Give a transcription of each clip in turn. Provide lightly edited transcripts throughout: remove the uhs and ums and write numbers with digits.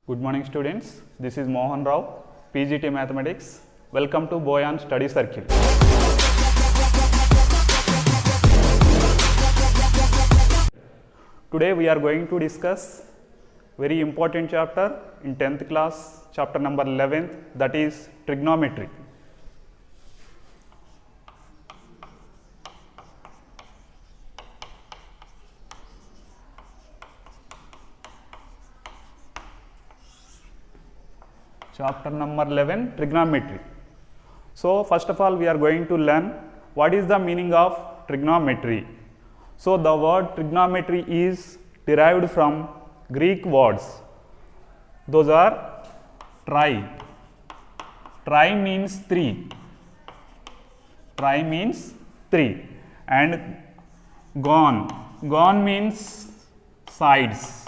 Good morning students, this is Mohan Rao, PGT Mathematics. Welcome to Boyan Study Circle. Today we are going to discuss very important chapter in 10th class, chapter number 11th, that is trigonometry. Chapter number 11, trigonometry. So first of all we are going to learn what is the meaning of trigonometry. So the word trigonometry is derived from Greek words. Those are tri. Tri means three. Tri means three. And gon. Gon means sides.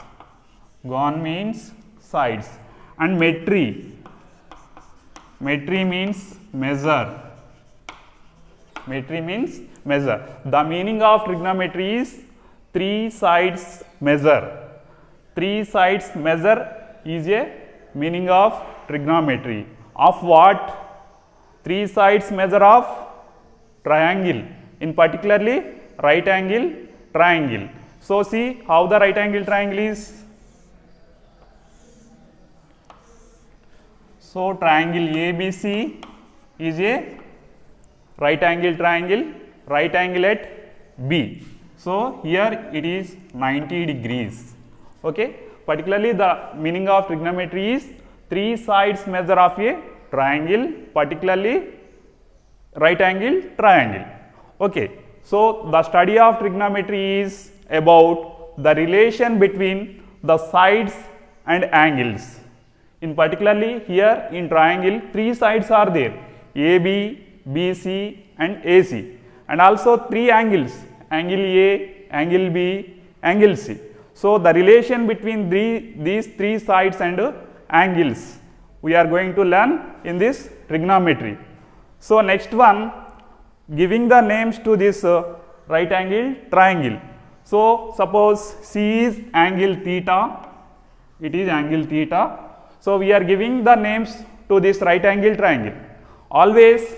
Gon means sides. And metri. Metri means measure. Metri means measure. The meaning of trigonometry is three sides measure. Three sides measure is a meaning of trigonometry. Of what? Three sides measure of triangle, in particularly right angle triangle. So see how the right angle triangle is. So triangle ABC is a right angle triangle, right angle at B. So here it is 90 degrees. Okay. Particularly the meaning of trigonometry is three sides measure of a triangle, particularly right angle triangle. Okay. So the study of trigonometry is about the relation between the sides and angles. In particularly here in triangle, three sides are there, AB, BC and AC, and also three angles, angle A, angle B, angle C. So the relation between these three sides and angles we are going to learn in this trigonometry. So next one, giving the names to this right angle triangle. So suppose C is angle theta, it is angle theta. So we are giving the names to this right angle triangle. Always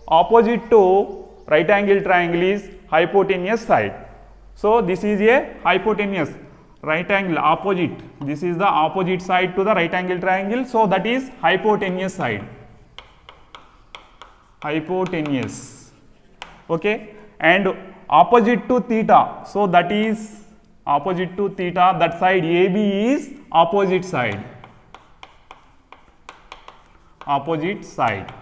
opposite to right angle triangle is hypotenuse side. So this is a hypotenuse right angle opposite. This is the opposite side to the right angle triangle. So that is hypotenuse side. Hypotenuse. Okay. And opposite to theta. So that is opposite to theta. That side AB is opposite side. Opposite side.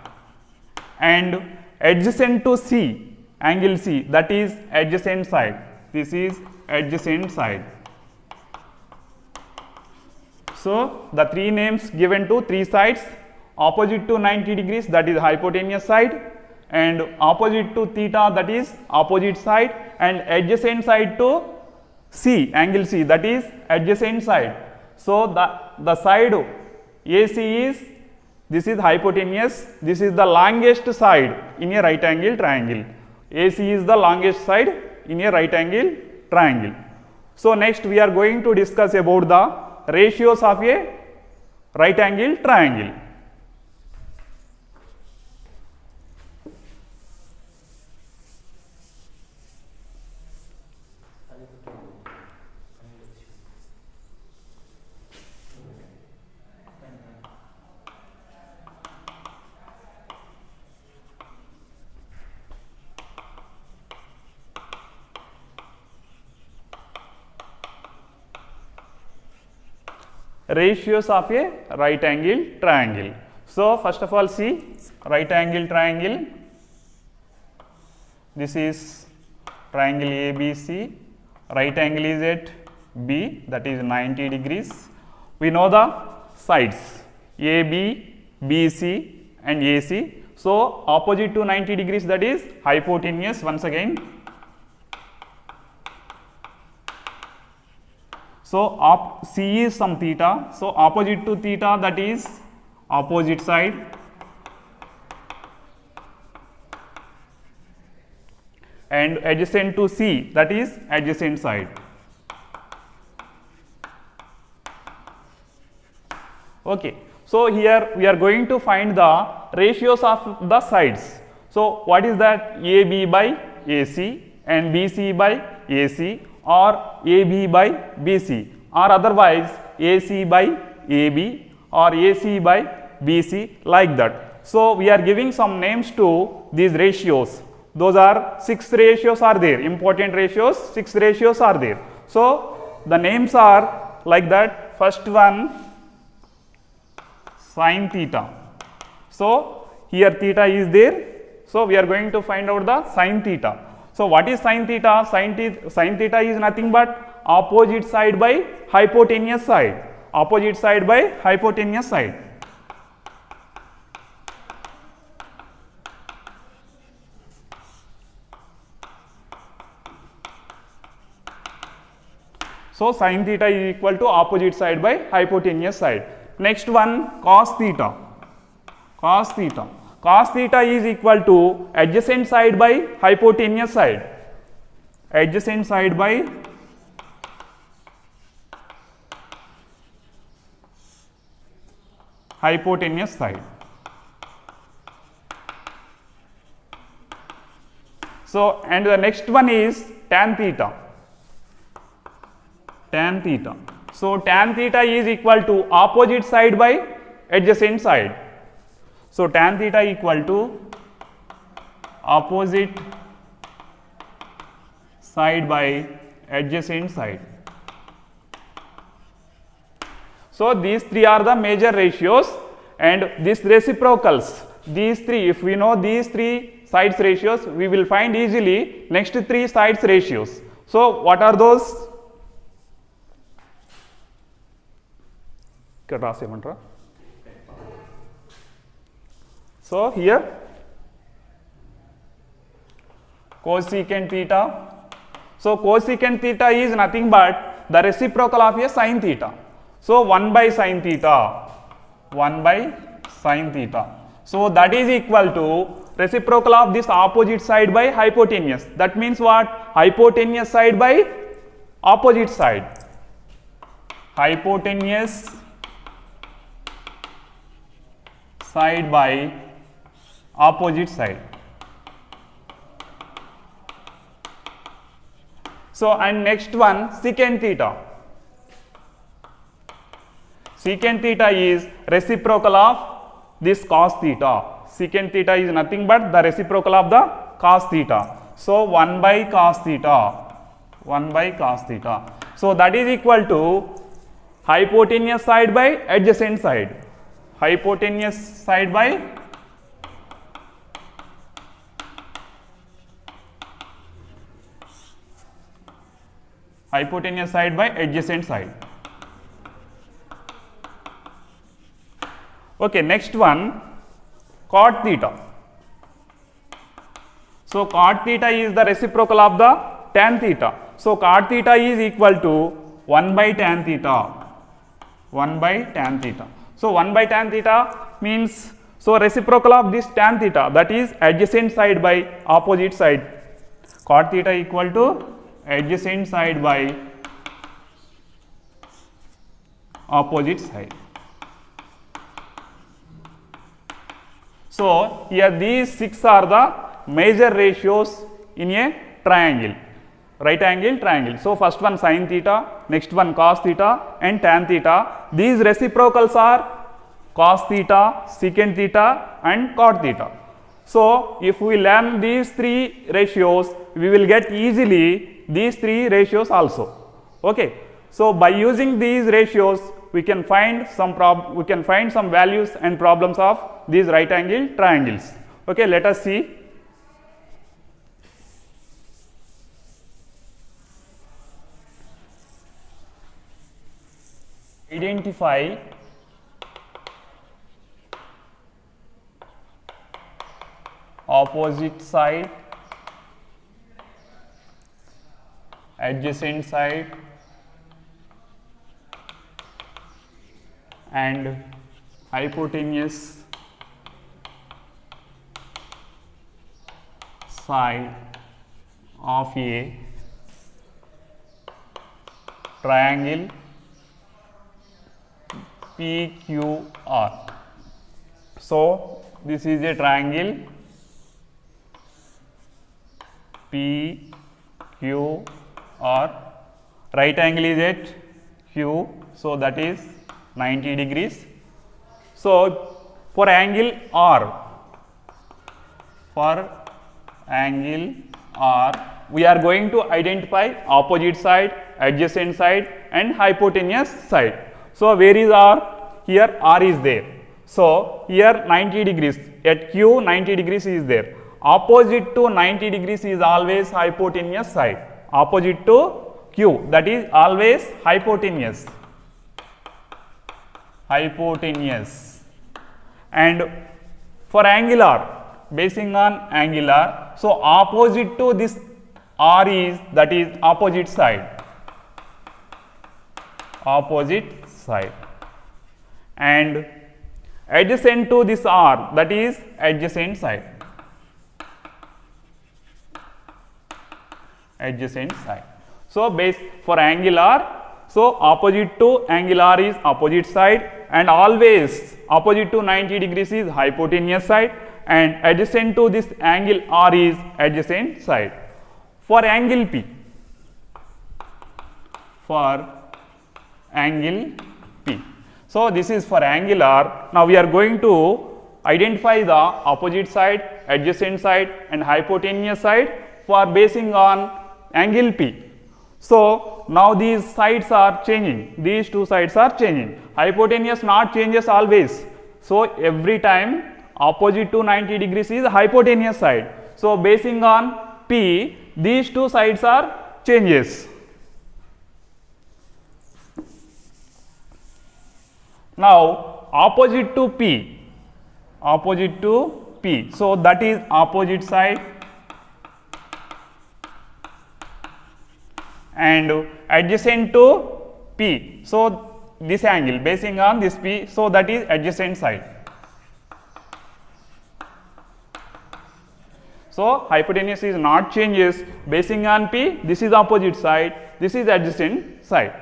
And adjacent to C, angle C, that is adjacent side. This is adjacent side. So the three names given to three sides, opposite to 90 degrees, that is hypotenuse side, and opposite to theta, that is opposite side, and adjacent side to C, angle C, that is adjacent side. So the side AC is, this is hypotenuse, this is the longest side in a right angle triangle. AC is the longest side in a right angle triangle. So next we are going to discuss about the ratios of a right angle triangle. Ratios of a right angle triangle. So first of all see right angle triangle. This is triangle ABC. Right angle is at B, that is 90 degrees. We know the sides AB, BC and AC. So opposite to 90 degrees, that is hypotenuse once again. So C is some theta. So opposite to theta, that is opposite side. And adjacent to C, that is adjacent side. Okay. So here we are going to find the ratios of the sides. So what is that? AB by AC and BC by AC, or AB by BC, or otherwise AC by AB or AC by BC, like that. So we are giving some names to these ratios. Those are 6 ratios are there, important ratios, 6 ratios are there. So the names are like that. First one, sin theta. So here theta is there. So we are going to find out the sin theta. So what is sin theta? Sin theta is nothing but opposite side by hypotenuse side. Opposite side by hypotenuse side. So sin theta is equal to opposite side by hypotenuse side. Next one, cos theta. Cos theta. Cos theta is equal to adjacent side by hypotenuse side. Adjacent side by hypotenuse side. So and the next one is tan theta. Tan theta. So tan theta is equal to opposite side by adjacent side. So tan theta equal to opposite side by adjacent side. So these three are the major ratios, and these reciprocals, these three, if we know these three sides ratios, we will find easily next three sides ratios. So what are those? So here cosecant theta. So cosecant theta is nothing but the reciprocal of a sin theta. So 1 by sin theta, 1 by sin theta. So that is equal to reciprocal of this opposite side by hypotenuse. That means what? Hypotenuse side by opposite side. Hypotenuse side by opposite side. So and next one, secant theta. Secant theta is reciprocal of this cos theta. Secant theta is nothing but the reciprocal of the cos theta. So 1 by cos theta, 1 by cos theta. So that is equal to hypotenuse side by adjacent side. Hypotenuse side by adjacent side. Okay, next one, cot theta. So cot theta is the reciprocal of the tan theta. So cot theta is equal to 1 by tan theta. 1 by tan theta. So 1 by tan theta means, so reciprocal of this tan theta, that is adjacent side by opposite side. Cot theta equal to adjacent side by opposite side. So here these 6 are the major ratios in a triangle, right angle triangle. So first one sin theta, next one cos theta and tan theta. These reciprocals are cos theta, secant theta and cot theta. So if we learn these 3 ratios, we will get easily these 3 ratios also. Okay. So by using these ratios, we can find some values and problems of these right angle triangles. Okay, let us see. Identify opposite side, adjacent side and hypotenuse side of a triangle PQR. So this is a triangle PQR. Right angle is at Q, so that is 90 degrees. So for angle R, we are going to identify opposite side, adjacent side and hypotenuse side. So where is R? Here R is there. So here 90 degrees, at Q 90 degrees is there. Opposite to 90 degrees is always hypotenuse side. Opposite to Q, that is always hypotenuse. And for angular, basing on angular, so opposite to this R is, that is opposite side. And adjacent to this R, that is adjacent side. So base for angular, so opposite to angular is opposite side, and always opposite to 90 degrees is hypotenuse side, and adjacent to this angle R is adjacent side. For angle P, so this is for angular. Now we are going to identify the opposite side, adjacent side and hypotenuse side for basing on angle P. So now these sides are changing, these two sides are changing. Hypotenuse not changes always. So every time opposite to 90 degrees is hypotenuse side. So basing on P, these two sides are changes. Now opposite to P, so that is opposite side, and adjacent to P, so this angle basing on this P, so that is adjacent side. So hypotenuse is not changes, basing on P, this is opposite side, this is adjacent side.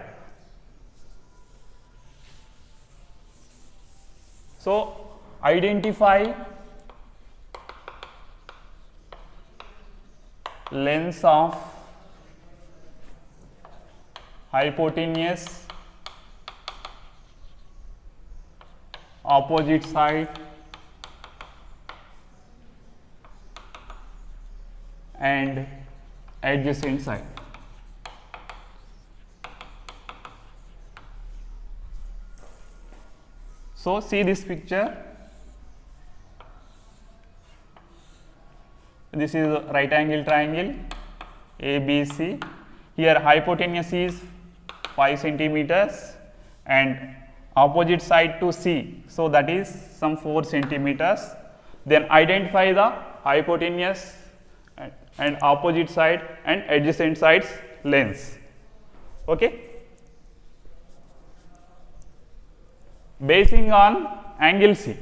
So identify lengths of hypotenuse, opposite side and adjacent side. So see this picture. This is a right angle triangle ABC. Here hypotenuse is 5 centimeters and opposite side to C, so that is some 4 centimeters. Then identify the hypotenuse and opposite side and adjacent sides lengths. Okay. Basing on angle C.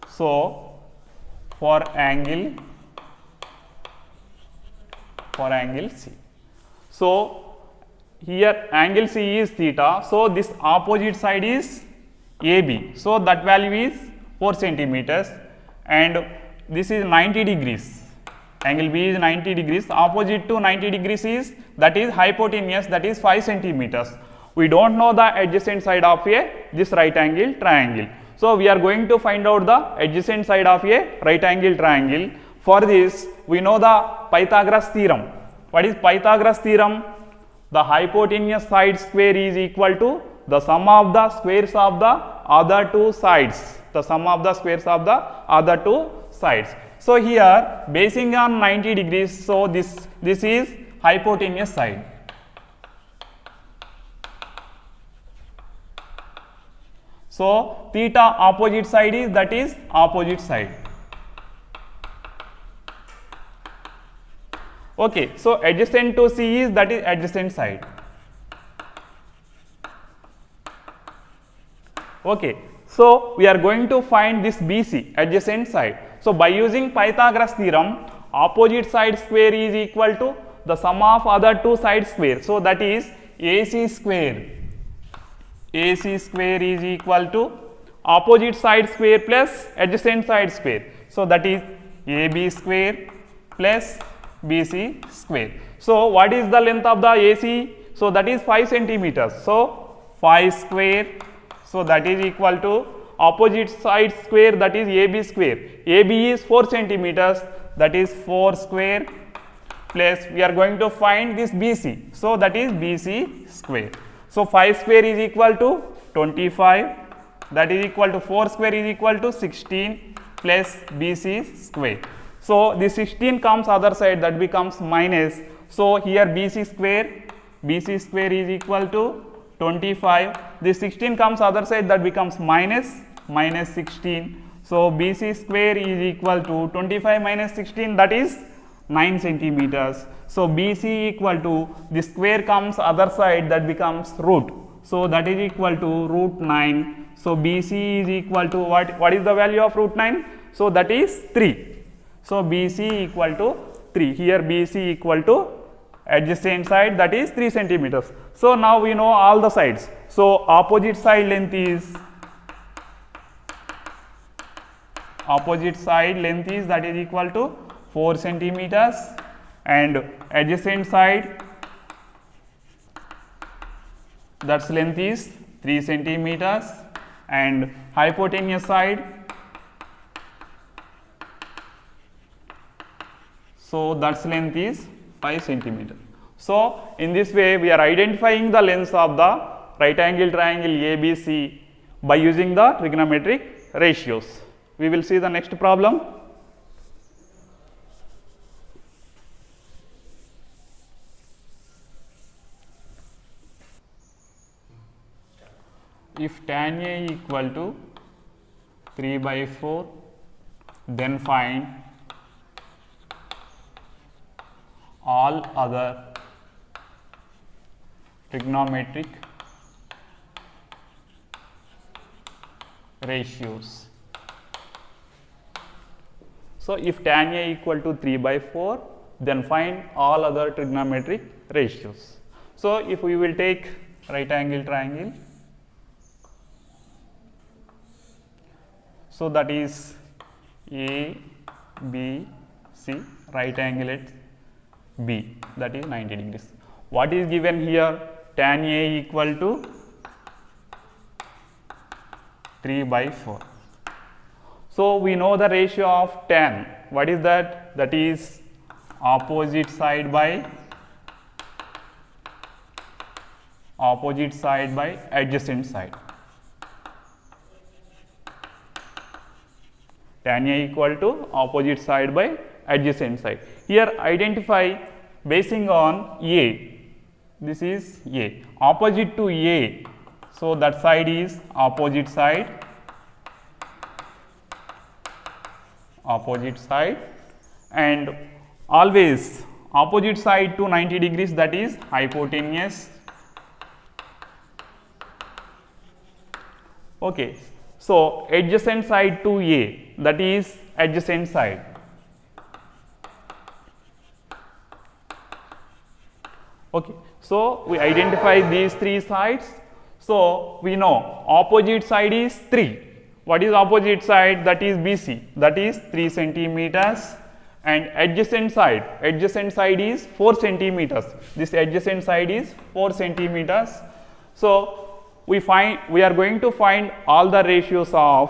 So for angle C. So here angle C is theta. So this opposite side is AB. So that value is 4 centimeters and this is 90 degrees. Angle B is 90 degrees. Opposite to 90 degrees is, that is hypotenuse, that is 5 centimeters. We don't know the adjacent side of this right angle triangle. So we are going to find out the adjacent side of a right angle triangle. For this, we know the Pythagoras theorem. What is Pythagoras theorem? The hypotenuse side square is equal to the sum of the squares of the other two sides. So here, basing on 90 degrees, so this is hypotenuse side. So theta opposite side is, that is opposite side. Okay, so adjacent to C is, that is adjacent side. Okay, so we are going to find this BC, adjacent side. So by using Pythagoras theorem, opposite side square is equal to the sum of other two side square. So that is AC square. AC square is equal to opposite side square plus adjacent side square. So that is AB square plus BC square. So what is the length of the AC? So that is 5 centimeters. So 5 square. So that is equal to opposite side square, that is AB square. AB is 4 centimeters, that is 4 square, plus we are going to find this BC. So that is BC square. So 5 square is equal to 25, that is equal to 4 square is equal to 16 plus BC square. So this 16 comes other side, that becomes minus. So here BC square is equal to 25. This 16 comes other side, that becomes minus 16. So BC square is equal to 25 minus 16, that is 9 centimeters. So BC equal to, this square comes other side, that becomes root. So that is equal to root 9. So BC is equal to what is the value of root 9? So that is 3. So BC equal to 3. Here BC equal to adjacent side, that is 3 centimeters. So now we know all the sides. So opposite side length is that is equal to 4 centimeters, and adjacent side, that's length is 3 centimeters, and hypotenuse side, so that's length is 5 centimeters. So in this way we are identifying the lengths of the right angle triangle ABC by using the trigonometric ratios. We will see the next problem. If tan A equal to 3 by 4, then find all other trigonometric ratios. So if tan A equal to 3 by 4, then find all other trigonometric ratios. So if we will take right angle triangle, so that is A, B, C, right angle at B, that is 90 degrees. What is given here? Tan A equal to 3 by 4. So we know the ratio of tan. What is that? That is opposite side by adjacent side. Tan A equal to opposite side by adjacent side. Here identify basing on A. This is A. Opposite to A. So that side is opposite side, and always opposite side to 90 degrees, that is hypotenuse. Okay. So adjacent side to A, that is adjacent side. Okay. So we identify these three sides. So we know opposite side is 3. What is opposite side? That is BC, that is 3 centimeters, and adjacent side is 4 centimeters. This adjacent side is 4 centimeters. So we are going to find all the ratios of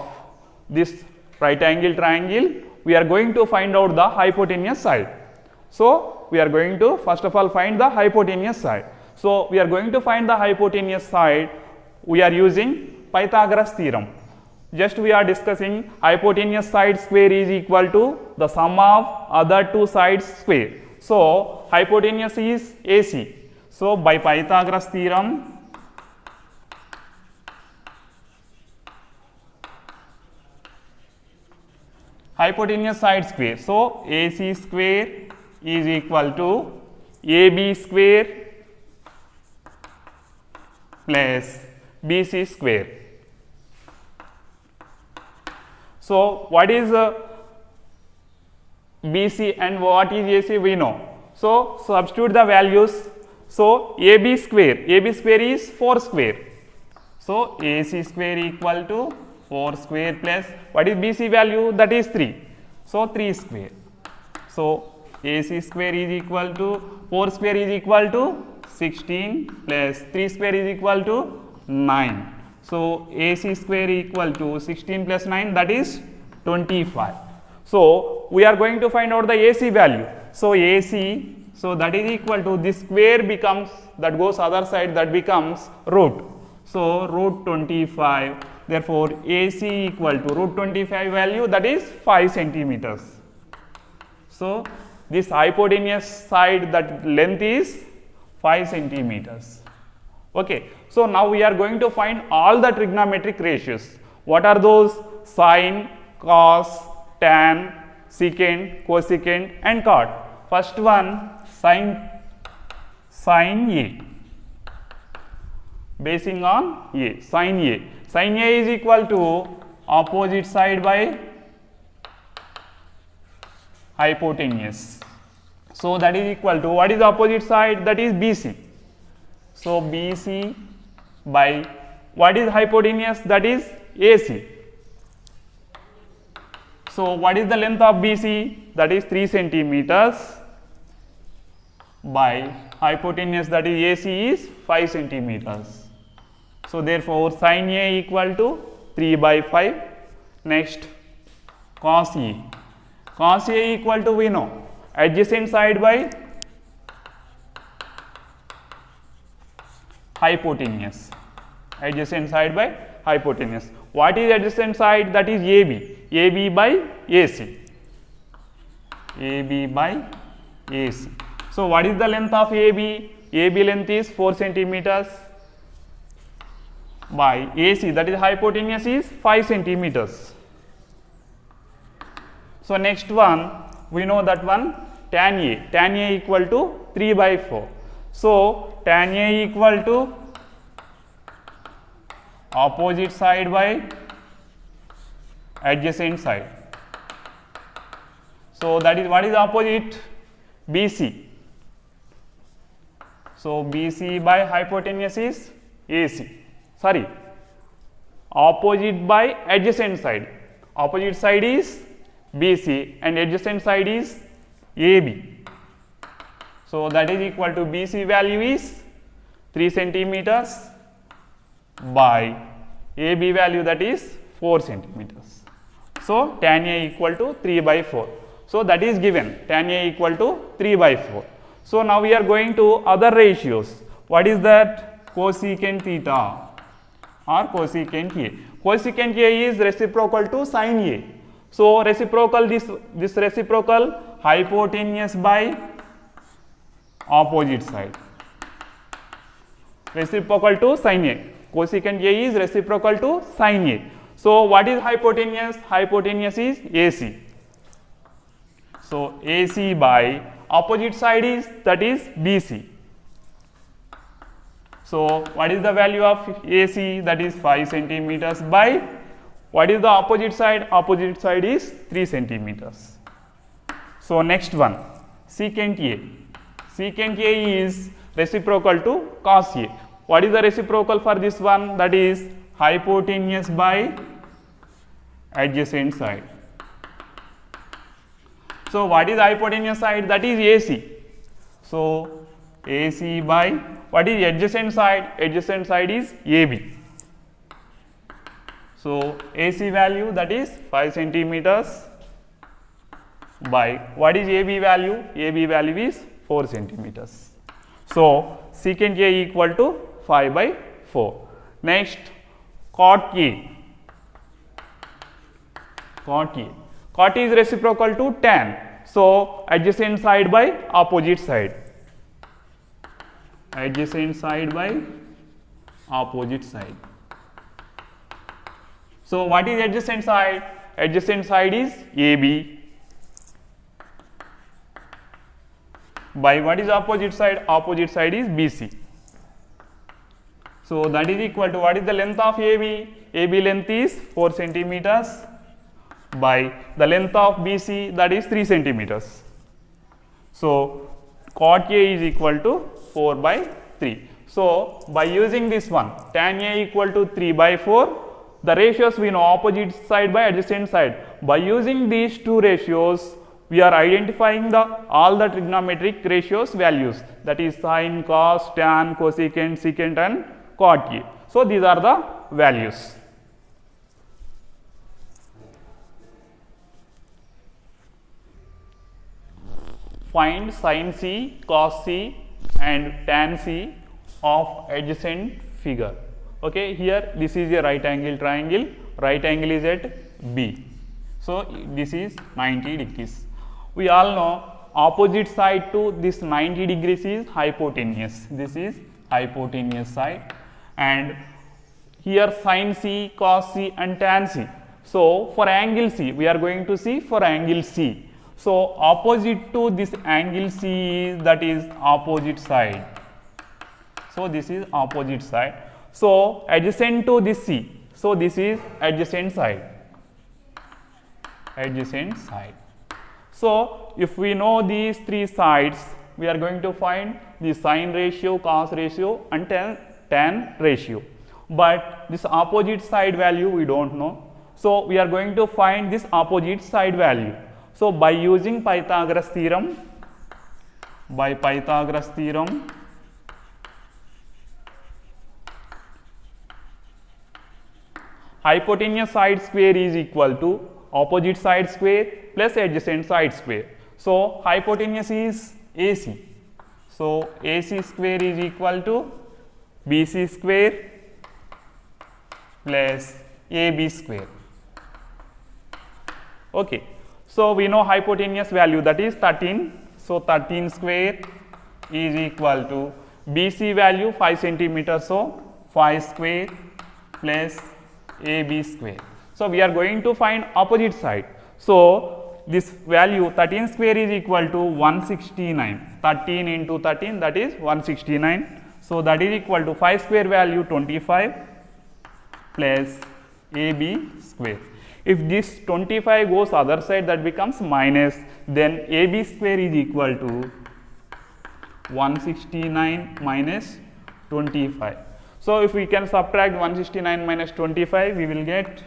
this right angle triangle. We are going to find out the hypotenuse side. So we are going to first of all find the hypotenuse side. So we are going to find the hypotenuse side. We are using Pythagoras theorem. Just we are discussing hypotenuse side square is equal to the sum of other two sides square. So hypotenuse is AC. So by Pythagoras theorem, hypotenuse side square. So AC square is equal to AB square plus BC square. So what is BC and what is AC we know. So substitute the values. So AB square is 4 square. So AC square equal to 4 square plus what is BC value, that is 3. So 3 square. So AC square is equal to 4 square is equal to 16 plus 3 square is equal to 9. So AC square equal to 16 plus 9, that is 25. So we are going to find out the AC value. So AC, so that is equal to this square becomes, that goes other side, that becomes root. So root 25. Therefore AC equal to root 25 value, that is 5 centimeters. So this hypotenuse side, that length is 5 centimeters. Okay. So now we are going to find all the trigonometric ratios. What are those? Sine, cos, tan, secant, cosecant and cot. First one, sine A, basing on A, sine A. Sine A is equal to opposite side by hypotenuse. So that is equal to, what is the opposite side? That is BC. So BC by what is hypotenuse? That is AC. So what is the length of BC? That is 3 centimeters by hypotenuse, that is AC, is 5 centimeters. So therefore sin A equal to 3 by 5. Next, cos A. Cos A equal to, we know, adjacent side by hypotenuse. Adjacent side by hypotenuse. What is adjacent side? That is AB. AB by AC. AB by AC. So what is the length of AB? AB length is 4 centimeters by AC, that is hypotenuse, is 5 centimeters. So next one, we know that one, tan A. Tan A equal to 3 by 4. So tan A equal to opposite side by adjacent side. So that is, what is opposite? BC. So BC by hypotenuse is AC. Sorry, opposite by adjacent side. Opposite side is BC and adjacent side is AB. So that is equal to, BC value is 3 centimeters by AB value, that is 4 centimeters. So tan A equal to 3 by 4. So that is given, tan A equal to 3 by 4. So now we are going to other ratios. What is that? Cosecant theta or cosecant A. Cosecant A is reciprocal to sin A. So reciprocal, this reciprocal, hypotenuse by opposite side. Reciprocal to sin A. Cosecant A is reciprocal to sin A. So what is hypotenuse? Hypotenuse is AC. So AC by opposite side is, that is BC. So what is the value of AC? That is 5 centimeters by, what is the opposite side? Opposite side is 3 centimeters. So next one, secant A. Secant A is reciprocal to cos A. What is the reciprocal for this one? That is hypotenuse by adjacent side. So what is hypotenuse side? That is AC. So AC by, what is adjacent side? Adjacent side is AB. So AC value, that is 5 centimeters by, what is AB value? AB value is 4 centimeters. So secant A equal to 5 by 4. Next, cot A. Cot A. Cot is reciprocal to tan. So adjacent side by opposite side. Adjacent side by opposite side. So what is adjacent side? Adjacent side is AB by, what is opposite side? Opposite side is BC. So that is equal to, what is the length of AB? AB length is 4 centimeters by the length of BC, that is 3 centimeters. So cot A is equal to 4 by 3. So by using this one, tan A equal to 3 by 4, the ratios we know, opposite side by adjacent side. By using these two ratios, we are identifying all the trigonometric ratios values, that is sin, cos, tan, cosecant, secant and cot A. So these are the values. Find sin C, cos C and tan C of adjacent figure. Okay, here this is a right angle triangle, right angle is at B. So this is 90 degrees. We all know opposite side to this 90 degrees is hypotenuse. This is hypotenuse side, and here sin C, cos C and tan C. So for angle C, we are going to see for angle C. So opposite to this angle C is, that is opposite side. So this is opposite side. So adjacent to this C. So this is adjacent side. Adjacent side. So if we know these three sides, we are going to find the sin ratio, cos ratio and tan ratio. But this opposite side value we don't know. So we are going to find this opposite side value. So by using Pythagoras theorem, hypotenuse side square is equal to opposite side square plus adjacent side square. So hypotenuse is AC. So AC square is equal to BC square plus AB square. Okay. So we know hypotenuse value, that is 13. So 13 square is equal to BC value 5 centimeters. So 5 square plus AB square. So we are going to find opposite side. So this value 13 square is equal to 169. 13 into 13, that is 169. So that is equal to 5 square value 25 plus AB square. If this 25 goes other side, that becomes minus, then AB square is equal to 169 minus 25. So if we can subtract 169 minus 25, we will get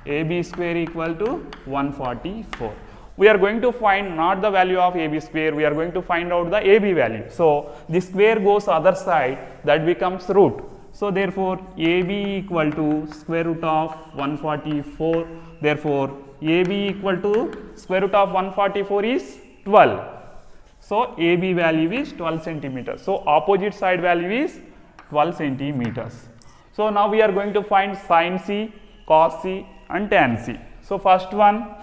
AB square equal to 144. We are going to find not the value of AB square, we are going to find out the AB value. So this square goes other side, that becomes root. So therefore AB equal to square root of 144. Therefore AB equal to square root of 144 is 12. So AB value is 12 centimeters. So opposite side value is 12 centimeters. So now we are going to find sin C, cos C and tan C. So first one,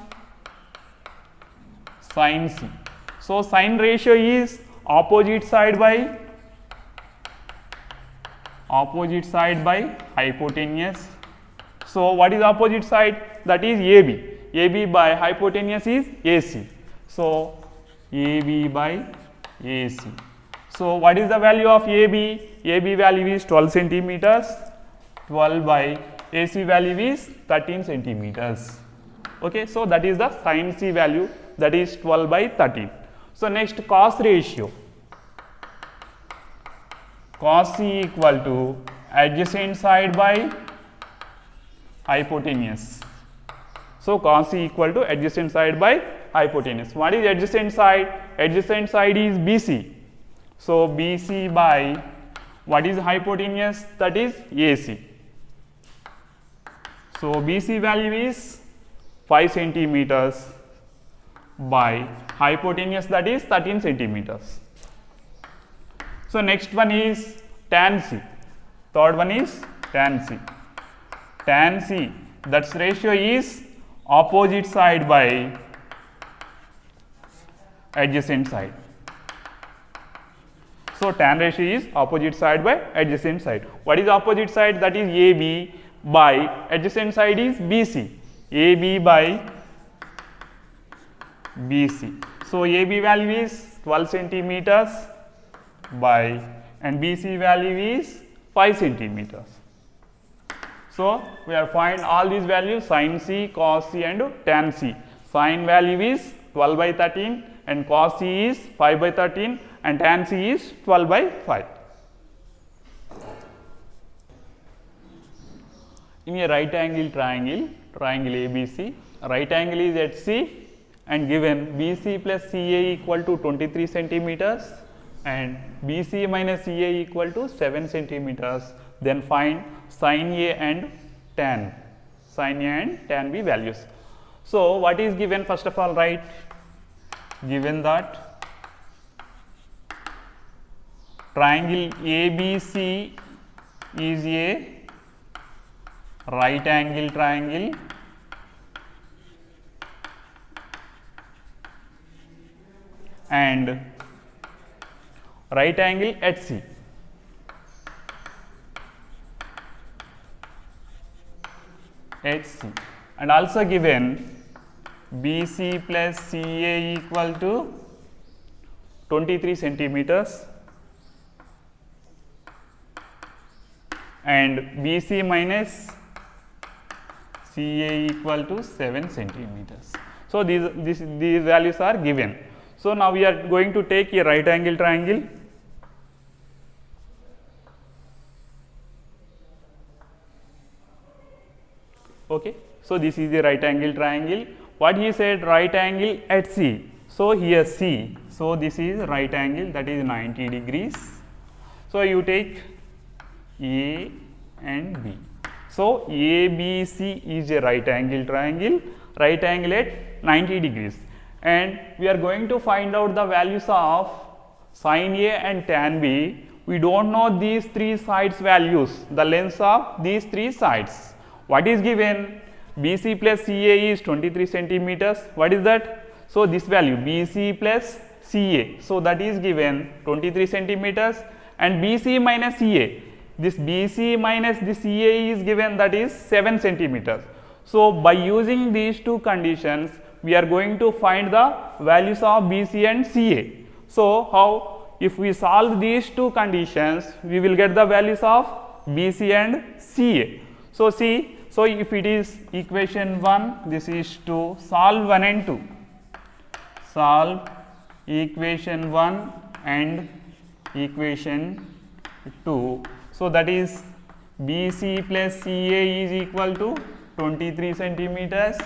sin C. So sin ratio is opposite side by hypotenuse. So what is opposite side? That is AB. AB by hypotenuse is AC. So AB by AC. So what is the value of AB? AB value is 12 centimeters. 12 by AC value is 13 centimeters. Okay, so that is the sin C value, that is 12 by 13. So next, cos ratio. Cos C equal to adjacent side by hypotenuse. So cos C equal to adjacent side by hypotenuse. What is adjacent side? Adjacent side is BC. So BC by what is hypotenuse? That is AC. So BC value is 5 centimeters by hypotenuse, that is 13 centimeters. So next one is tan C. Third one is tan C. Tan C, that's ratio is opposite side by adjacent side. So tan ratio is opposite side by adjacent side. What is opposite side? That is AB by adjacent side is BC. AB by BC. So AB value is 12 centimeters by, and BC value is 5 centimeters. So we are find all these values, sin C, cos C and tan C. Sin value is 12 by 13 and cos C is 5 by 13 and tan C is 12 by 5. in a right angle triangle, triangle ABC, right angle is at C and given BC plus CA equal to 23 centimeters and BC minus CA equal to 7 centimeters, then find sin A and tan B values. So, what is given? First of all, write given that triangle ABC is a right angle triangle and right angle at C. And also given BC plus CA equal to 23 centimeters and BC minus CA equal to 7 centimeters. So, these values are given. So, now we are going to take a right angle triangle. Okay. So, this is a right angle triangle. What he said, right angle at C. So, here C. So, this is right angle, that is 90 degrees. So, you take A and B. So, ABC is a right angle triangle, right angle at 90 degrees, and we are going to find out the values of sin A and tan B. We do not know these three sides values, the lengths of these three sides. What is given? BC plus CA is 23 centimeters. What is that? So, this value BC plus CA. So, that is given 23 centimeters and BC minus CA. This BC minus the CA is given, that is 7 centimeters. So, by using these two conditions, we are going to find the values of BC and CA. So, how? If we solve these two conditions, we will get the values of BC and CA. So, see, so if it is equation 1, this is to solve 1 and 2. Solve equation 1 and equation 2. So, that is BC plus CA is equal to 23 centimeters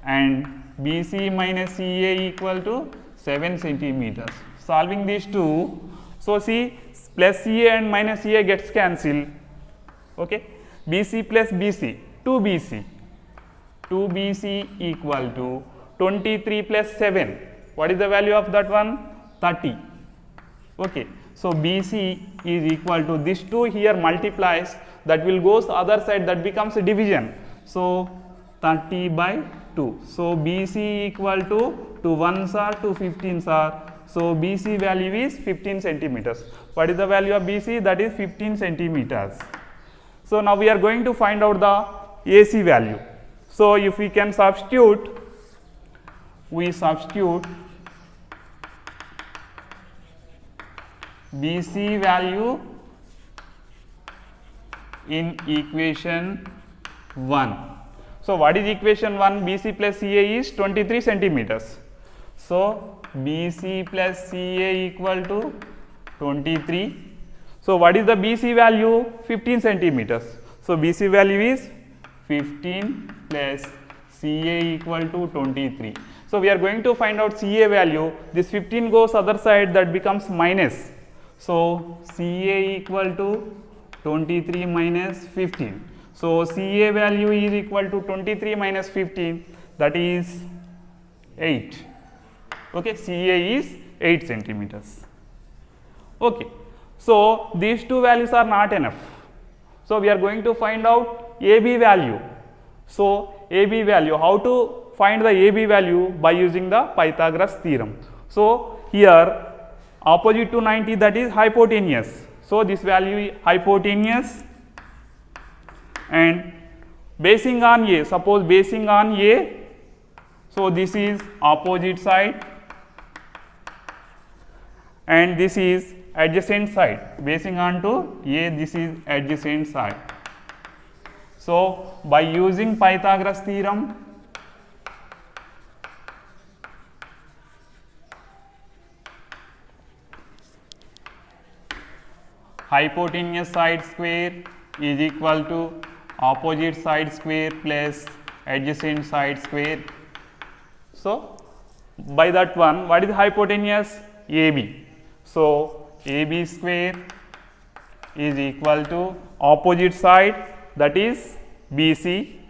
and BC minus CA equal to 7 centimeters. Solving these two, so see, plus CA and minus CA gets cancelled. Okay. BC plus BC, 2BC. 2BC equal to 23 plus 7. What is the value of that one? 30. Okay. So, BC is equal to this 2 here multiplies, that will goes other side, that becomes a division. So, 30 by 2. So, BC equal to 2 1s are 2 15s are. So, BC value is 15 centimeters. What is the value of BC? That is 15 centimeters. So, now we are going to find out the AC value. So, if we can substitute, we substitute BC value in equation 1. So, what is equation 1? BC plus CA is 23 centimeters. So, BC plus CA equal to 23. So, what is the BC value? 15 centimeters. So, BC value is 15 plus CA equal to 23. So, we are going to find out CA value. This 15 goes other side, that becomes minus. So, CA equal to 23 minus 15. So, CA value is equal to 23 minus 15, that is 8. Okay, CA is 8 centimeters. Okay. So, these two values are not enough. So, we are going to find out AB value. So, AB value, how to find the AB value? By using the Pythagoras theorem. So, here opposite to 90, that is hypotenuse. So, this value is hypotenuse, and basing on A, suppose basing on A, so this is opposite side and this is adjacent side. Basing on to A, this is adjacent side. So, by using Pythagoras theorem, hypotenuse side square is equal to opposite side square plus adjacent side square. So by that one, what is hypotenuse? AB. So AB square is equal to opposite side, that is BC.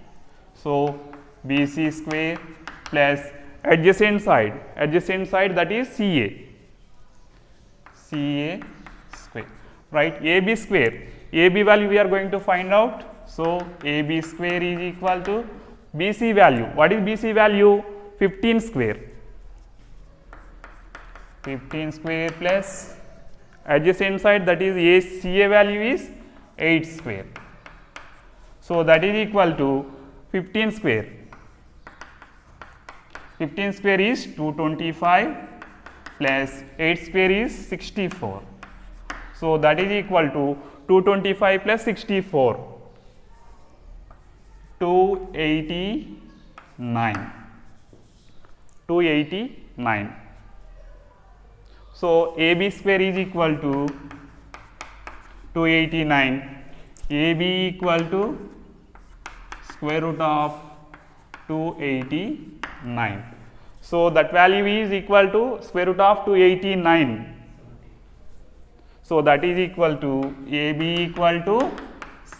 So BC square plus adjacent side that is CA. CA square, right? AB square, AB value we are going to find out. So AB square is equal to BC value. What is BC value? 15 square. 15 square plus adjacent side, that is CA value is 8 square. So that is equal to 15 square. 15 square is 225 plus 8 square is 64. So that is equal to 225 plus 64, 289. 289. So AB square is equal to 289. AB equal to square root of 289. So that value is equal to square root of 289. So that is equal to AB equal to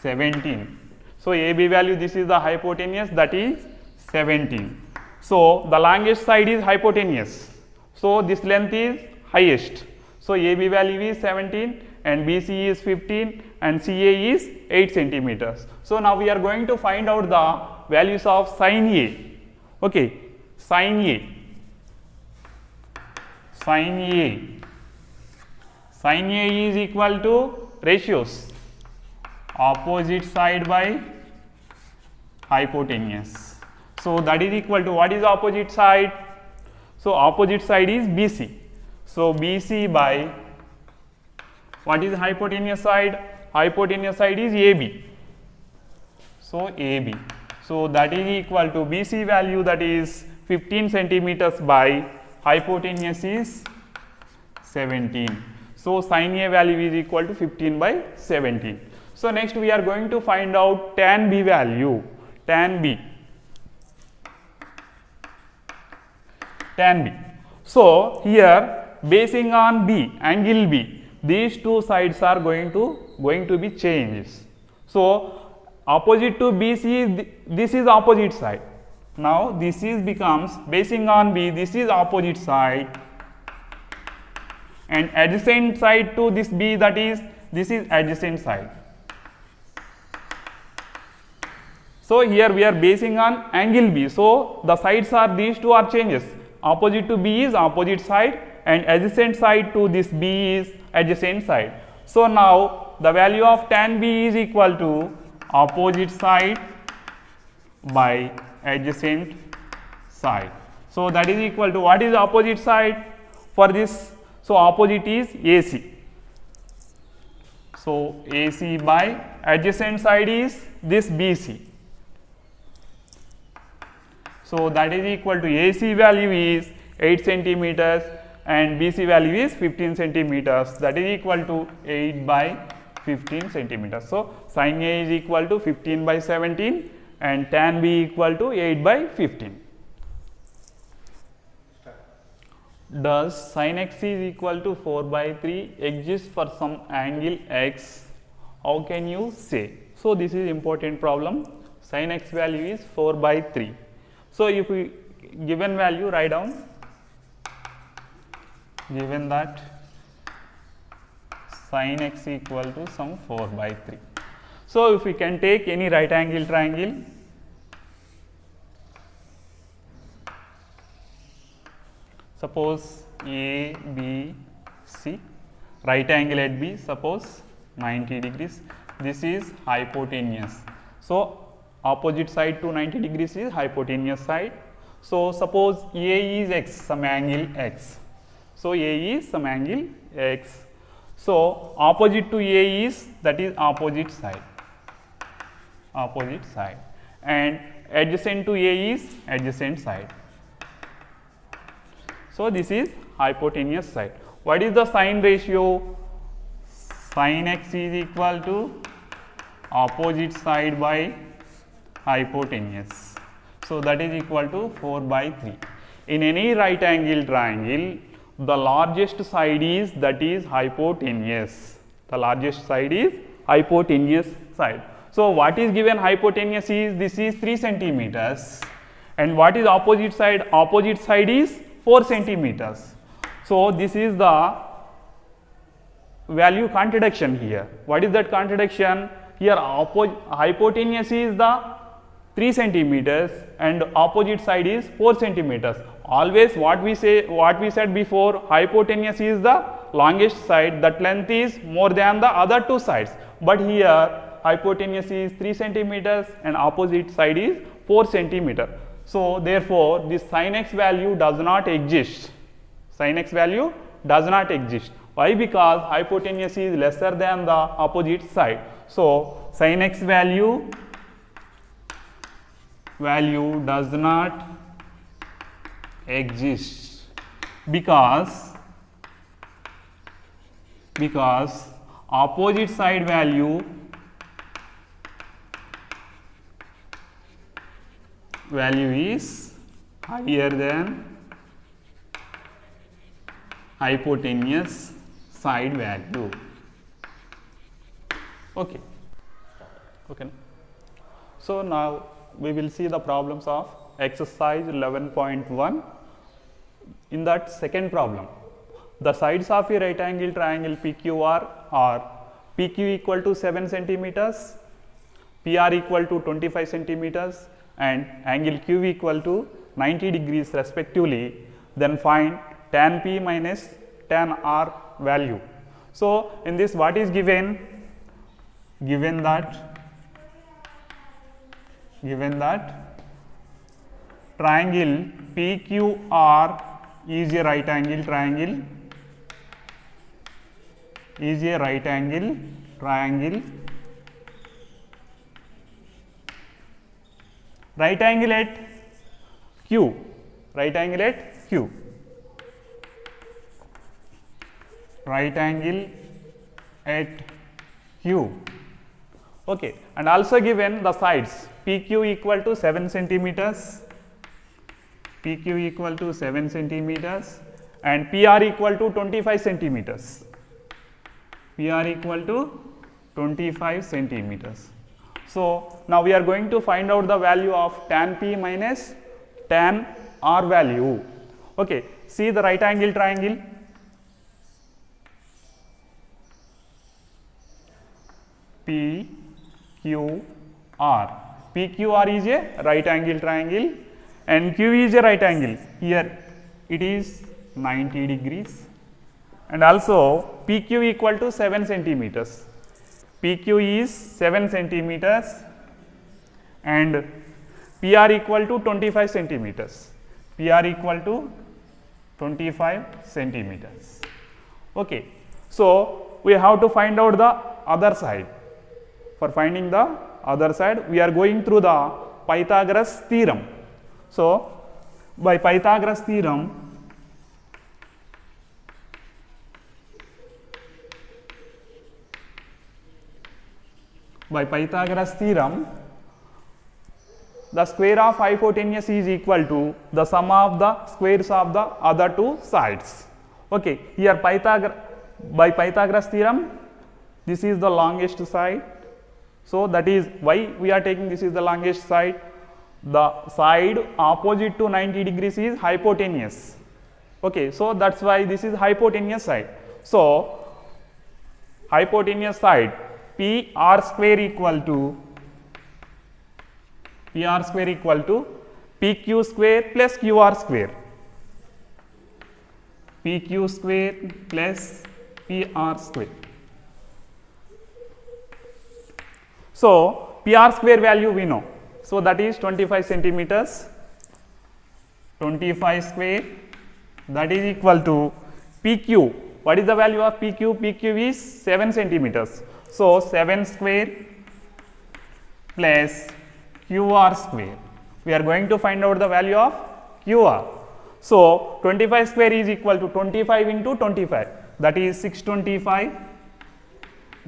17. So AB value, this is the hypotenuse, that is 17. So the longest side is hypotenuse. So this length is highest. So AB value is 17 and BC is 15 and CA is 8 centimeters. So now we are going to find out the values of sin A. Okay, sin A. Sin A. Sin A is equal to ratios, opposite side by hypotenuse. So that is equal to, what is opposite side? So opposite side is BC. So BC by, what is hypotenuse side? Hypotenuse side is AB. So AB. So that is equal to BC value, that is 15 centimeters by hypotenuse is 17. So sin A value is equal to 15 by 17. So next we are going to find out tan B value. Tan B. Tan B. So here, basing on B, angle B, these two sides are going to be changed. So opposite to BC is this is opposite side. Now this is becomes, basing on B, this is opposite side, and adjacent side to this B, that is, this is adjacent side. So here we are basing on angle B. So the sides are, these two are changes. Opposite to B is opposite side and adjacent side to this B is adjacent side. So now the value of tan B is equal to opposite side by adjacent side. So that is equal to, what is opposite side for this? So opposite is AC. So AC by adjacent side is this BC. So that is equal to, AC value is 8 centimeters and BC value is 15 centimeters. That is equal to 8 by 15 centimeters. So sin A is equal to 15 by 17 and tan B equal to 8 by 15. Does sin x is equal to 4 by 3 exist for some angle x? How can you say? So this is important problem. Sin x value is 4 by 3. So if we given value, write down, given that sin x equal to some 4 by 3. So if we can take any right angle triangle, suppose A, B, C, right angle at B, suppose 90 degrees. This is hypotenuse. So opposite side to 90 degrees is hypotenuse side. So suppose A is x, some angle x. So A is some angle x. So opposite to A is, that is opposite side. Opposite side. And adjacent to A is adjacent side. So this is hypotenuse side. What is the sin ratio? Sin x is equal to opposite side by hypotenuse. So that is equal to 4 by 3. In any right angle triangle, the largest side is, that is hypotenuse. The largest side is hypotenuse side. So what is given hypotenuse is, this is 3 centimeters, and what is opposite side? Opposite side is 4 centimeters. So this is the value contradiction here. What is that contradiction? Here hypotenuse is the 3 centimeters and opposite side is 4 centimeters. Always what we said before, hypotenuse is the longest side, that length is more than the other two sides. But here hypotenuse is 3 centimeters and opposite side is 4 centimeter. So therefore this sin x value does not exist. Sin x value does not exist. Why? Because hypotenuse is lesser than the opposite side. So sin x value does not exist because opposite side value is higher than hypotenuse side value. Okay. So now we will see the problems of exercise 11.1. In that second problem, the sides of a right angle triangle PQR are PQ equal to 7 centimeters, PR equal to 25 centimeters, and angle Q equal to 90 degrees respectively. Then find tan P minus tan R value. So in this, what is given? Given that triangle PQR is a right angle triangle, right angle at Q, right angle at Q, right angle at Q. Okay, and also given the sides PQ equal to 7 centimeters, and PR equal to 25 centimeters, So now we are going to find out the value of tan P minus tan R value. Okay, see the right angle triangle. PQR is a right angle triangle and Q is a right angle. Here it is 90 degrees, and also PQ equal to 7 centimeters. PQ is 7 centimeters and PR equal to 25 centimeters. Okay, so we have to find out the other side. For finding the other side, we are going through the Pythagoras theorem. So by Pythagoras theorem, the square of hypotenuse is equal to the sum of the squares of the other two sides. Okay, here by Pythagoras theorem, this is the longest side. So that is why we are taking this is the longest side. The side opposite to 90 degrees is hypotenuse. Okay, so that's why this is hypotenuse side. So hypotenuse side PR square equal to PQ square plus QR square. PQ square plus PR square. So PR square value we know. So that is 25 centimeters. 25 square, that is equal to PQ. What is the value of PQ? PQ is 7 centimeters. So 7 square plus QR square. We are going to find out the value of QR. So 25 square is equal to 25 into 25, that is 625.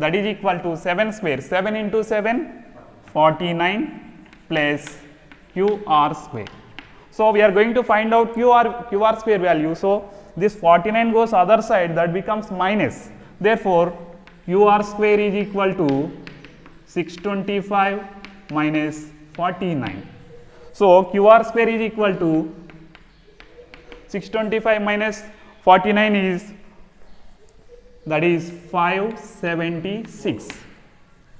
that is equal to 7 square, 7 into 7, 49 plus QR square. So we are going to find out QR square value. So this 49 goes other side, that becomes minus. Therefore, QR square is equal to 625 minus 49. So QR square is equal to 625 minus 49 is, that is 576.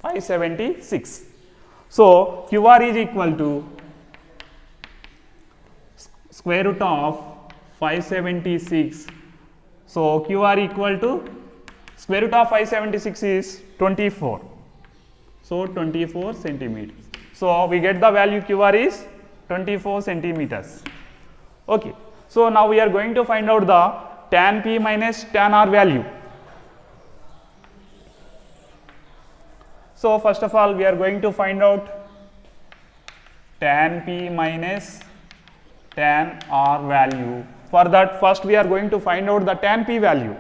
576. So QR is equal to square root of 576. So QR equal to square root of 576 is 24. So 24 centimeters. So we get the value QR is 24 centimeters. Okay. So now we are going to find out the tan P minus tan R value. So first of all, we are going to find out tan P minus tan R value. For that, first we are going to find out the tan P value.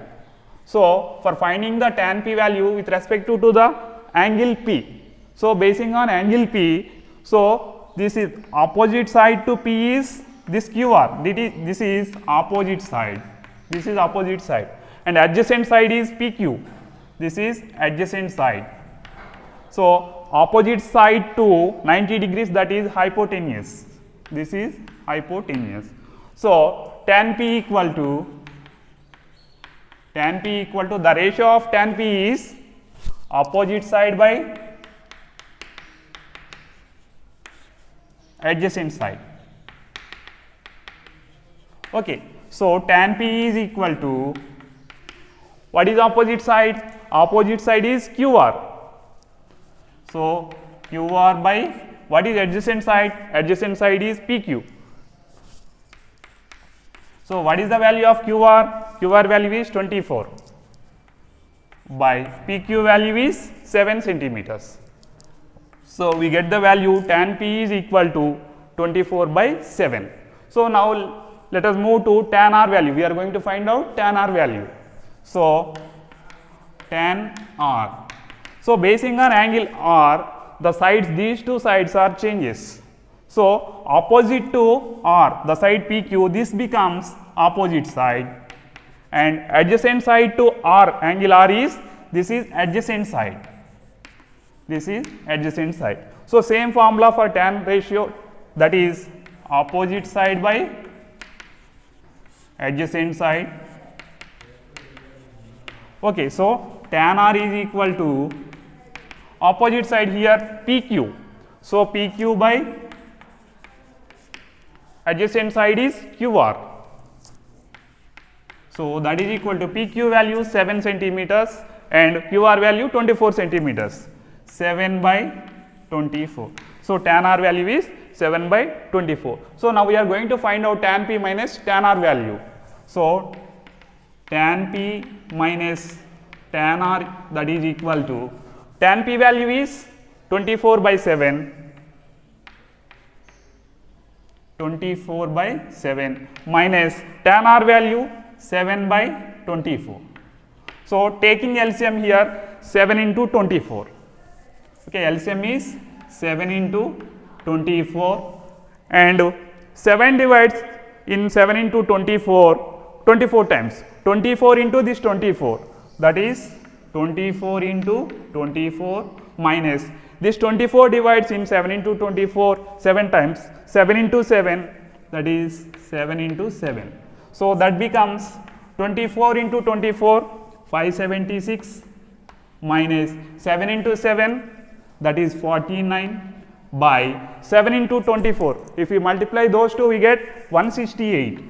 So for finding the tan P value with respect to the angle P. So basing on angle P, so this is opposite side to P is this QR. This is opposite side. This is opposite side, and adjacent side is PQ. This is adjacent side. So opposite side to 90 degrees, that is hypotenuse. This is hypotenuse. So tan P equal to the ratio of tan P is opposite side by adjacent side. Okay. So tan P is equal to, what is opposite side? Opposite side is QR. So QR by, what is adjacent side? Adjacent side is PQ. So what is the value of QR? QR value is 24 by PQ value is 7 centimeters. So we get the value tan P is equal to 24 by 7. So now let us move to tan R value. We are going to find out tan R value. So tan R. So basing on angle R, the sides, these two sides are changes. So opposite to R, the side PQ, this becomes opposite side, and adjacent side to R, angle R is, this is adjacent side. This is adjacent side. So same formula for tan ratio, that is opposite side by adjacent side. Okay, so tan R is equal to opposite side here PQ. So PQ by adjacent side is QR. So that is equal to PQ value 7 centimeters and QR value 24 centimeters. 7 by 24. So tan R value is 7 by 24. So now we are going to find out tan P minus tan R value. So tan P minus tan R, that is equal to, tan P value is 24 by 7. 24 by 7 minus tan R value 7 by 24. So taking LCM here, 7 into 24. Okay, LCM is 7 into 24, and 7 divides in 7 into 24, 24 times. 24 into this 24, that is 24 into 24 minus this 24 divides in 7 into 24 7 times, 7 into 7, that is 7 into 7. So that becomes 24 into 24, 576 minus 7 into 7, that is 49 by 7 into 24. If we multiply those two, we get 168.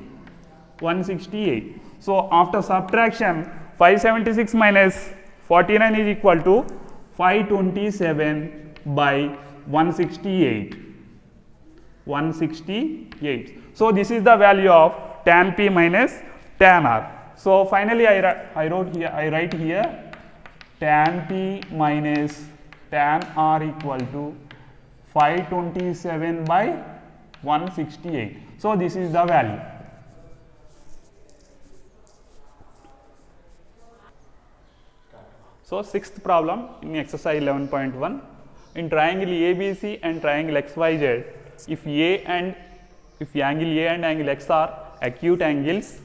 168. So after subtraction, 576 minus 49 is equal to 527 by 168. 168. So this is the value of tan P minus tan R. So finally I write here tan P minus tan R equal to 527 by 168. So this is the value. So, sixth problem in exercise 11.1, in triangle ABC and triangle XYZ, if angle A and angle X are acute angles,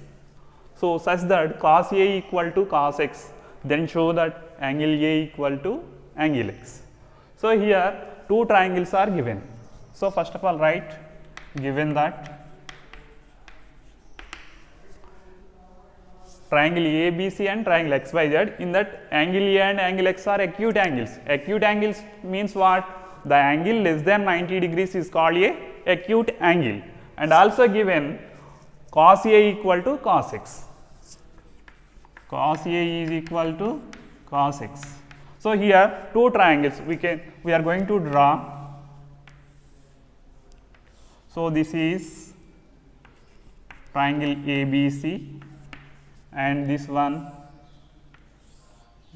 so such that cos A equal to cos X, then show that angle A equal to angle X. So, here two triangles are given. So, first of all write, given that triangle ABC and triangle XYZ, in that angle A and angle X are acute angles. Acute angles means what? The angle less than 90 degrees is called a acute angle, and also given cos A equal to cos X. Cos A is equal to cos X. So, here two triangles we are going to draw. So, this is triangle ABC and this one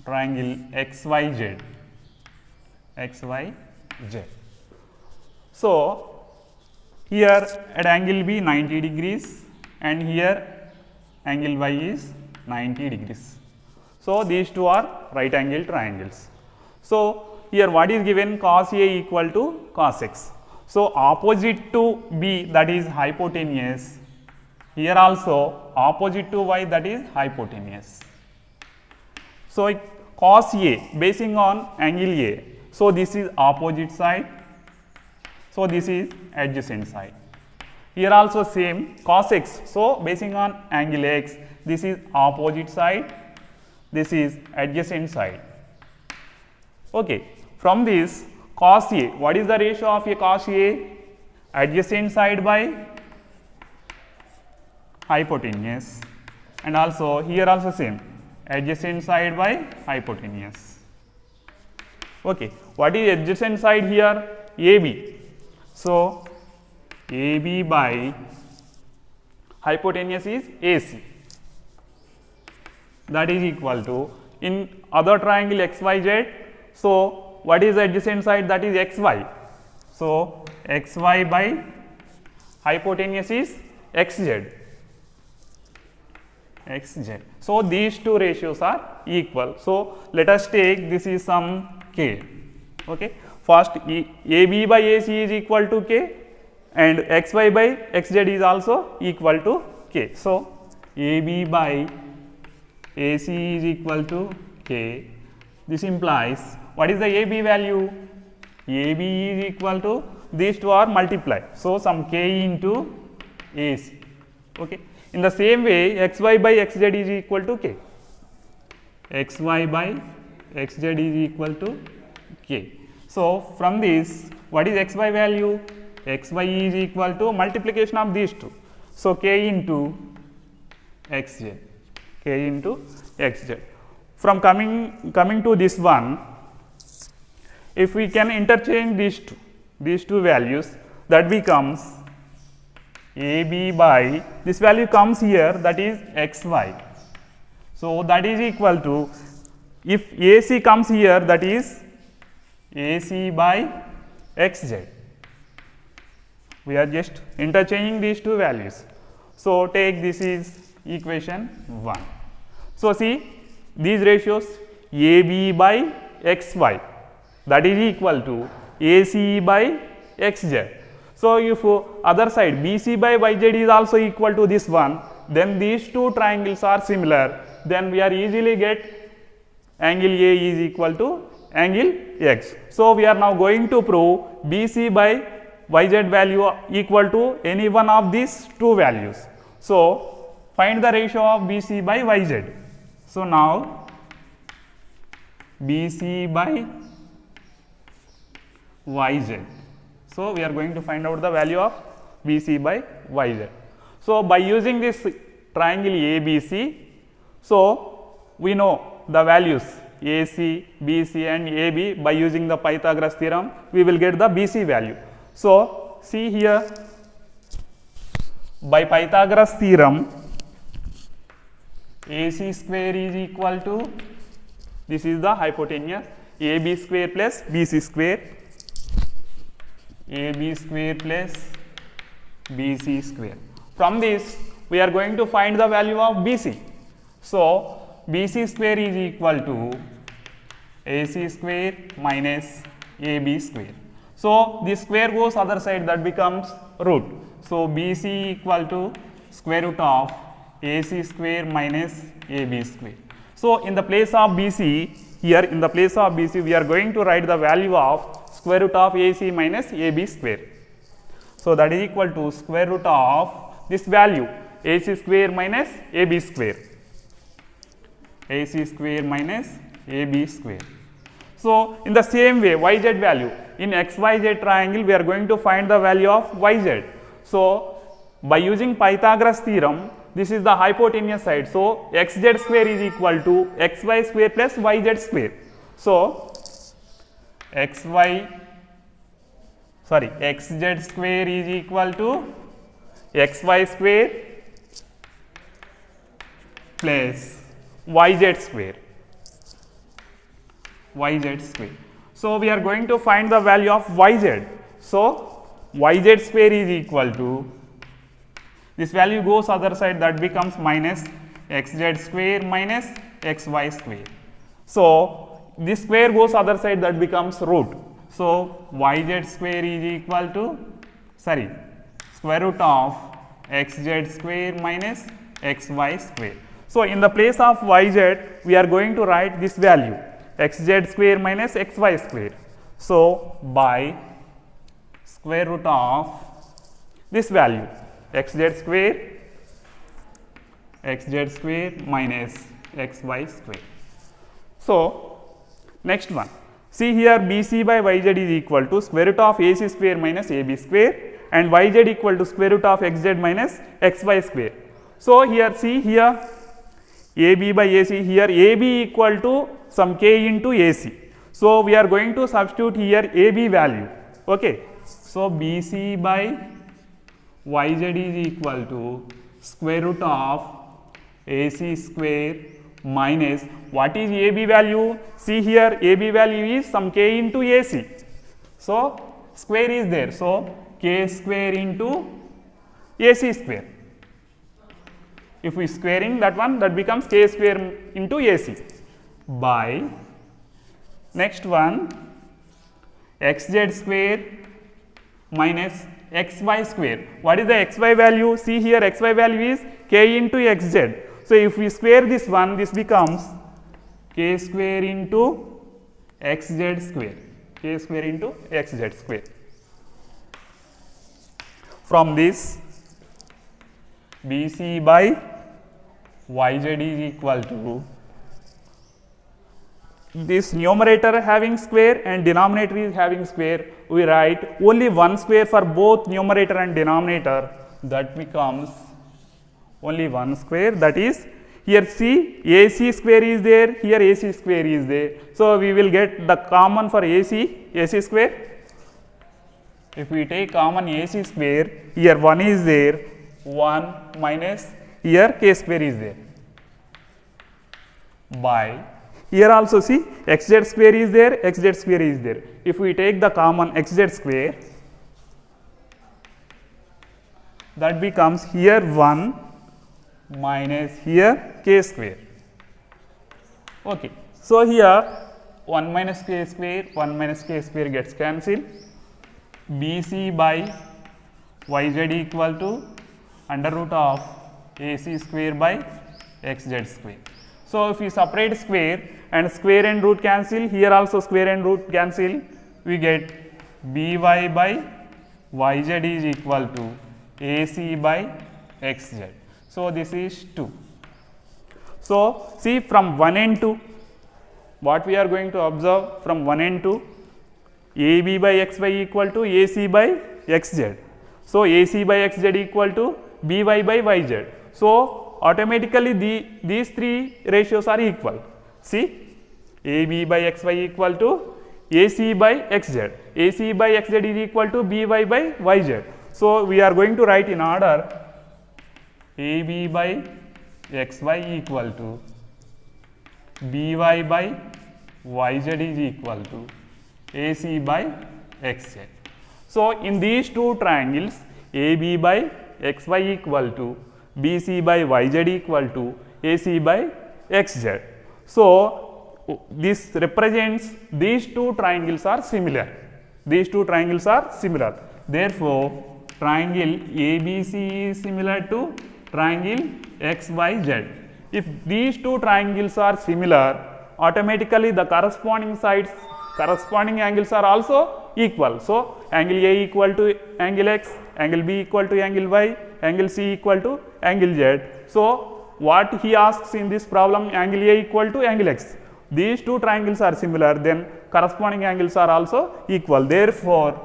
triangle XYZ. So, here at angle B 90 degrees and here angle Y is 90 degrees. So, these two are right angle triangles. So, here what is given? Cos A equal to cos X. So, opposite to B, that is hypotenuse. Here also opposite to Y, that is hypotenuse. So, cos A basing on angle A. So, this is opposite side. So, this is adjacent side. Here also same cos X. So, basing on angle X, this is opposite side, this is adjacent side. Okay. From this cos A, what is the ratio of a cos A? Adjacent side by hypotenuse, and also here also same, adjacent side by hypotenuse. Okay. What is adjacent side here? AB. So, AB by hypotenuse is AC, that is equal to, in other triangle XYZ, so what is the adjacent side? That is XY. So, XY by hypotenuse is XZ. So, these two ratios are equal. So, let us take this is some K. Okay. First AB by AC is equal to K and XY by XZ is also equal to K. So, AB by AC is equal to K. This implies, what is the AB value? AB is equal to, these two are multiplied. So, some K into AC. Okay. In the same way, XY by XZ is equal to K. XY by XZ is equal to K. So, from this, what is XY value? XY is equal to multiplication of these two. So, K into XZ. K into XZ. From coming to this one, if we can interchange these two values, that becomes AB by, this value comes here, that is XY. So, that is equal to, if AC comes here, that is AC by XZ. We are just interchanging these two values. So, take this is equation 1. So, see these ratios, AB by XY, that is equal to AC by XZ. So, if other side BC by YZ is also equal to this one, then these two triangles are similar, then we are easily get angle A is equal to angle X. So, we are now going to prove BC by YZ value equal to any one of these two values. So, find the ratio of BC by YZ. So, now BC by YZ. So, we are going to find out the value of BC by YZ. So, by using this triangle ABC, so we know the values AC, BC and AB. By using the Pythagoras theorem, we will get the BC value. So, see here, by Pythagoras theorem, AC square is equal to, this is the hypotenuse, AB square plus BC square, AB square plus BC square. From this, we are going to find the value of BC. So, BC square is equal to AC square minus AB square. So this square goes other side, that becomes root. So BC equal to square root of AC square minus AB square. So in the place of BC, here in the place of BC we are going to write the value of square root of AC minus AB square. So that is equal to square root of this value AC square minus AB square. AC square minus AB square. So in the same way, YZ value in XYZ triangle we are going to find the value of YZ. So by using Pythagoras theorem, this is the hypotenuse side. So XZ square is equal to XY square plus YZ square. So XZ square is equal to XY square plus YZ square. YZ square. So we are going to find the value of YZ. So YZ square is equal to, this value goes other side, that becomes minus XZ square minus XY square. So this square goes other side, that becomes root. So YZ square is equal to, square root of XZ square minus XY square. So in the place of YZ we are going to write this value XZ square minus XY square. So by square root of this value XZ square minus XY square. So next one, see here BC by YZ is equal to square root of AC square minus AB square and YZ equal to square root of XZ minus XY square. So here see here AB by AC, here AB equal to some K into AC. So we are going to substitute here AB value. Okay. So BC by YZ is equal to square root of AC square minus, what is AB value? See here AB value is some K into AC. So square is there. So K square into AC square. If we squaring that one, that becomes K square into AC by next one XZ square minus XY square. What is the XY value? See here XY value is K into XZ. So if we square this one, this becomes K square into XZ square. K square into XZ square. From this BC by YZ is equal to this numerator having square and denominator is having square. We write only one square for both numerator and denominator, that becomes only one square, that is here see AC square is there, here AC square is there. So we will get the common for AC square. If we take common AC square, here 1 is there, 1 minus here K square is there by here also see XZ square is there, XZ square is there. If we take the common XZ square, that becomes here 1 minus here K square. Okay. So here 1 minus K square, 1 minus K square gets cancelled. BC by YZ equal to under root of AC square by XZ square. So if we separate square and root cancel, here also square and root cancel, we get BY by YZ is equal to AC by XZ. So this is 2. So see from 1 and 2, what we are going to observe from 1 and 2, AB by XY equal to AC by XZ. So AC by XZ equal to BY by YZ. So automatically these three ratios are equal. See AB by XY equal to AC by XZ. AC by XZ is equal to BY by YZ. So we are going to write in order AB by XY equal to BY by YZ is equal to AC by XZ. So in these two triangles AB by XY equal to BC by YZ equal to AC by XZ. So this represents these two triangles are similar. These two triangles are similar. Therefore, triangle ABC is similar to triangle XYZ. If these two triangles are similar, automatically the corresponding sides, corresponding angles are also equal. So, angle A equal to angle X, angle B equal to angle Y, angle C equal to angle Z. So, what he asks in this problem, angle A equal to angle X. These two triangles are similar, then corresponding angles are also equal. Therefore,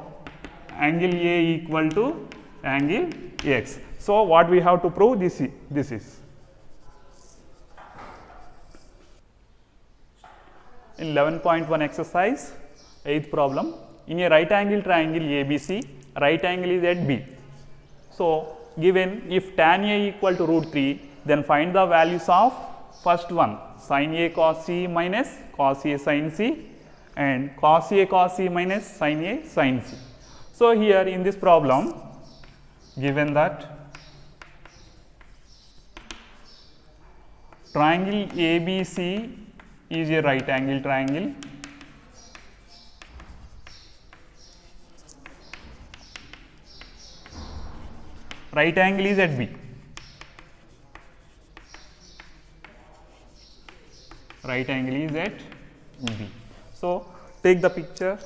angle A equal to angle X. So, what we have to prove this is. In 11.1 exercise, 8th problem, in a right angle triangle ABC, right angle is at B. So, given if tan A equal to root 3, then find the values of first one, sin A cos C minus cos A sin C, and cos A cos C minus sin A sin C. So, here in this problem, given that triangle ABC is a right angle triangle, right angle is at B. Right angle is at B. So, take the picture.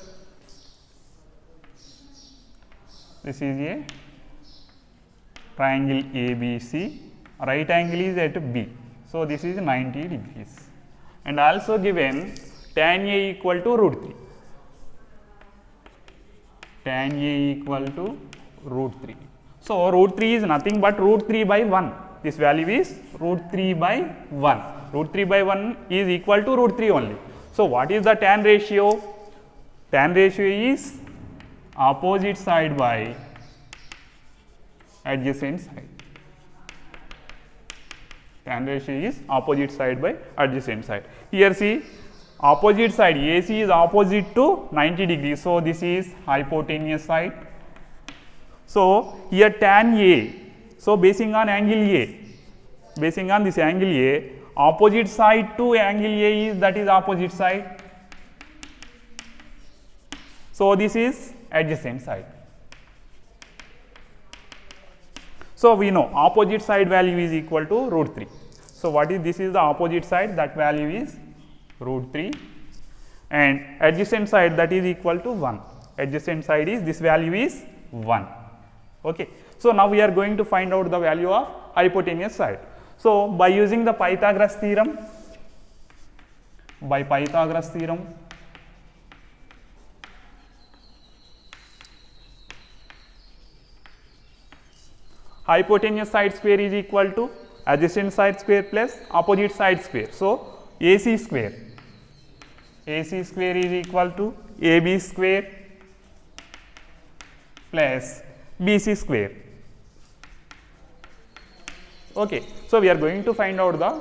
This is a triangle ABC, right angle is at B. So, this is 90 degrees, and also given tan A equal to root 3. Tan A equal to root 3. So, root 3 is nothing but root 3 by 1. This value is root 3 by 1. Root 3 by 1 is equal to root 3 only. So, what is the tan ratio? Tan ratio is opposite side by adjacent side. Tan ratio is opposite side by adjacent side. Here see, opposite side AC is opposite to 90 degrees. So, this is hypotenuse side. So, here tan A, so basing on angle A, basing on this angle A, opposite side to angle A is, that is opposite side. So, this is adjacent side. So, we know opposite side value is equal to root 3. So, what is this is the opposite side, that value is root 3, and adjacent side, that is equal to 1. Adjacent side is, this value is 1. Okay. So, now we are going to find out the value of hypotenuse side. So, by using the Pythagoras theorem, hypotenuse side square is equal to adjacent side square plus opposite side square. So, AC square is equal to AB square plus BC square. Okay. So, we are going to find out the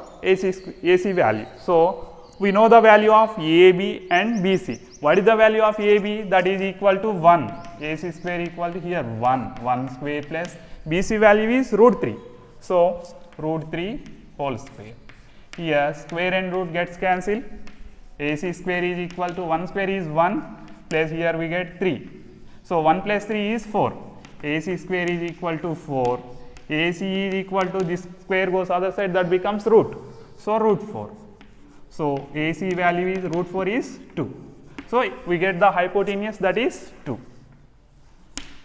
AC value. So, we know the value of AB and BC. What is the value of AB? That is equal to 1. AC square equal to here 1 square plus BC value is root 3. So, root 3 whole square. Here square and root gets cancelled. AC square is equal to 1 square is 1 plus here we get 3. So, 1 plus 3 is 4. AC square is equal to 4. AC is equal to, this square goes other side, that becomes root. So, root 4. So, AC value is root 4 is 2. So, we get the hypotenuse, that is 2.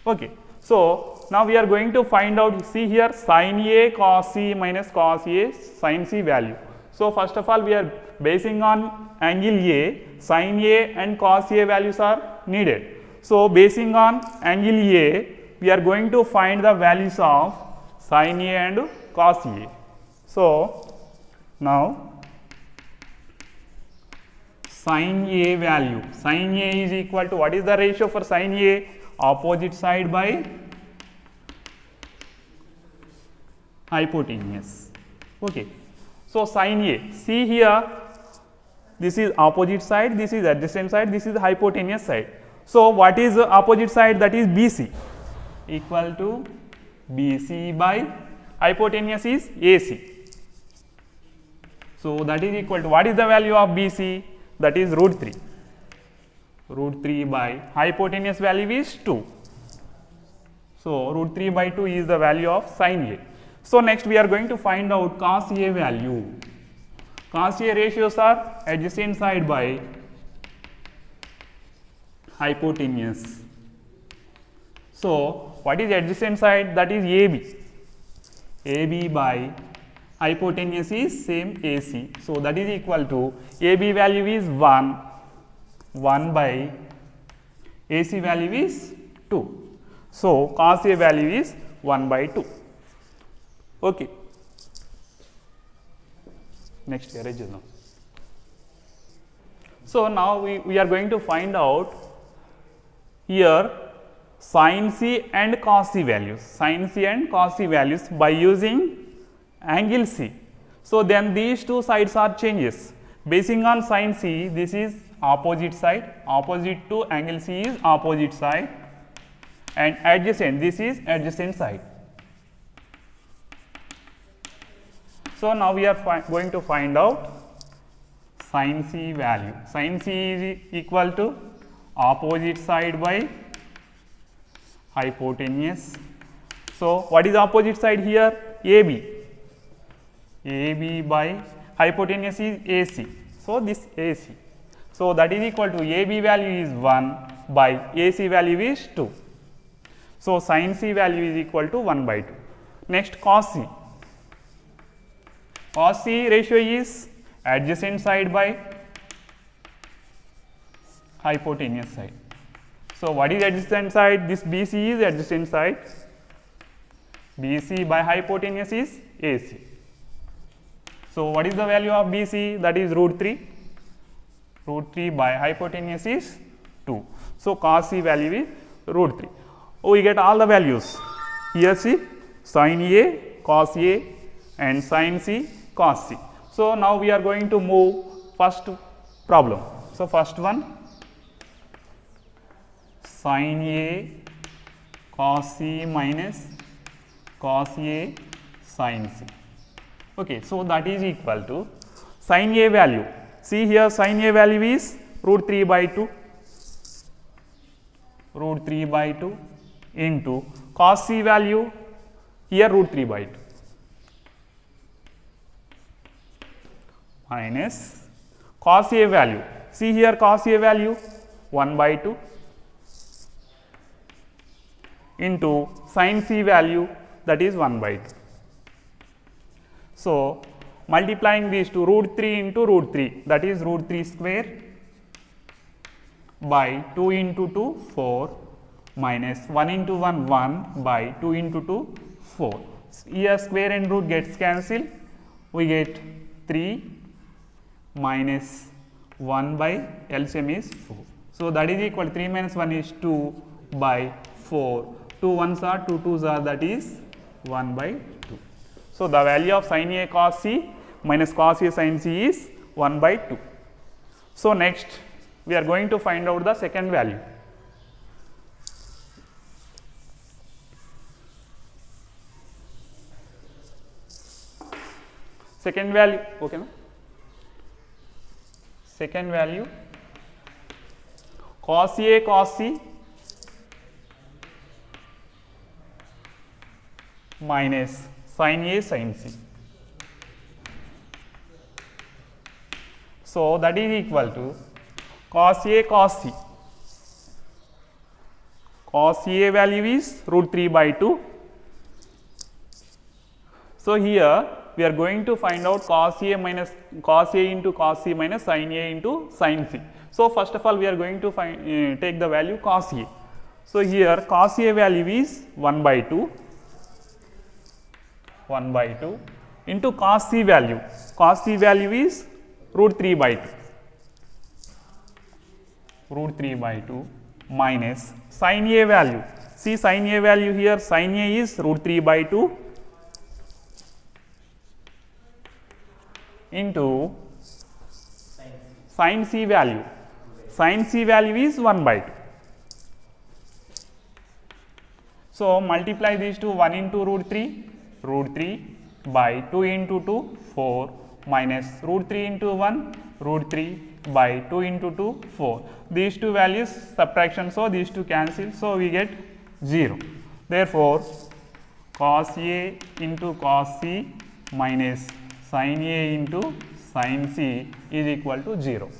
Okay. So, now we are going to find out, see here sin A cos C minus cos A sin C value. So, first of all we are basing on angle A, sin A and cos A values are needed. So, basing on angle A, we are going to find the values of sin A and cos A. So, now sin A value, sin A is equal to, what is the ratio for sin A? Opposite side by hypotenuse. Okay. So, sin A, see here, this is opposite side, this is adjacent side, this is hypotenuse side. So, what is the opposite side? That is BC, equal to BC by hypotenuse is AC. So, that is equal to, what is the value of BC? that is root 3. Root 3 by hypotenuse value is 2. So, root 3 by 2 is the value of sin A. So, next we are going to find out cos A value. Cos A ratios are adjacent side by hypotenuse. So, what is adjacent side? That is AB. AB by hypotenuse is same AC. So, that is equal to AB value is 1 by AC value is 2. So, cos A value is 1 by 2. Okay. Next here is now. So, now we are going to find out here sin C and cos C values, sin C and cos C values by using angle C. So, then these two sides are changes. Basing on sin C, this is opposite side, opposite to angle C is opposite side, and adjacent, this is adjacent side. So, now we are going to find out sin C value. Sin C is equal to opposite side by hypotenuse. So, what is opposite side here? AB. AB by hypotenuse is AC. So, this AC. So, that is equal to AB value is 1 by AC value is 2. So, sin C value is equal to 1 by 2. Next, cos C. Cos C ratio is adjacent side by hypotenuse side. So, what is adjacent side? This BC is adjacent side. BC by hypotenuse is AC. So, what is the value of BC? That is root 3. Root 3 by hypotenuse is 2. So, cos C value is root 3. Oh, we get all the values. Here see sin A, cos A and sin C, cos C. So, now we are going to move first problem. So, first one sin A cos C minus cos A sin C. Okay, so that is equal to sin A value. See here sin A value is root 3 by 2, root 3 by 2 into cos C value here root 3 by 2 minus cos A value. See here cos A value 1 by 2 into sin C value, that is 1 by 2. So, multiplying these two, root 3 into root 3, that is root 3 square by 2 into 2 4 minus 1 into 1 1 by 2 into 2 4. Here square and root gets cancelled, we get 3 minus 1 by LCM is 4. So, that is equal to 3 minus 1 is 2 by 4. 2 1s are 2 2s are, that is 1 by 2. So, the value of sin A cos C minus cos A sin C is 1 by 2. So, next we are going to find out the second value. Second value, okay, no? Second value cos A cos C minus sin A sin C. So, that is equal to cos A cos C. Cos A value is root 3 by 2. So, here we are going to find out cos A minus cos A into cos C minus sin A into sin C. So, first of all we are going to find take the value cos A. So, here cos A value is 1 by 2 into cos C value. Cos C value is root 3 by 2. Root 3 by 2 minus sin A value. See sin A value here, sin A is root 3 by 2 into sin C value. Sin C value is 1 by 2. So, multiply these two, 1 into root 3 by 2 into 2 4 minus root 3 into 1 root 3 by 2 into 2, 4. These two values subtraction, so these two cancel, so we get 0. Therefore, cos A into cos C minus sin A into sin C is equal to 0.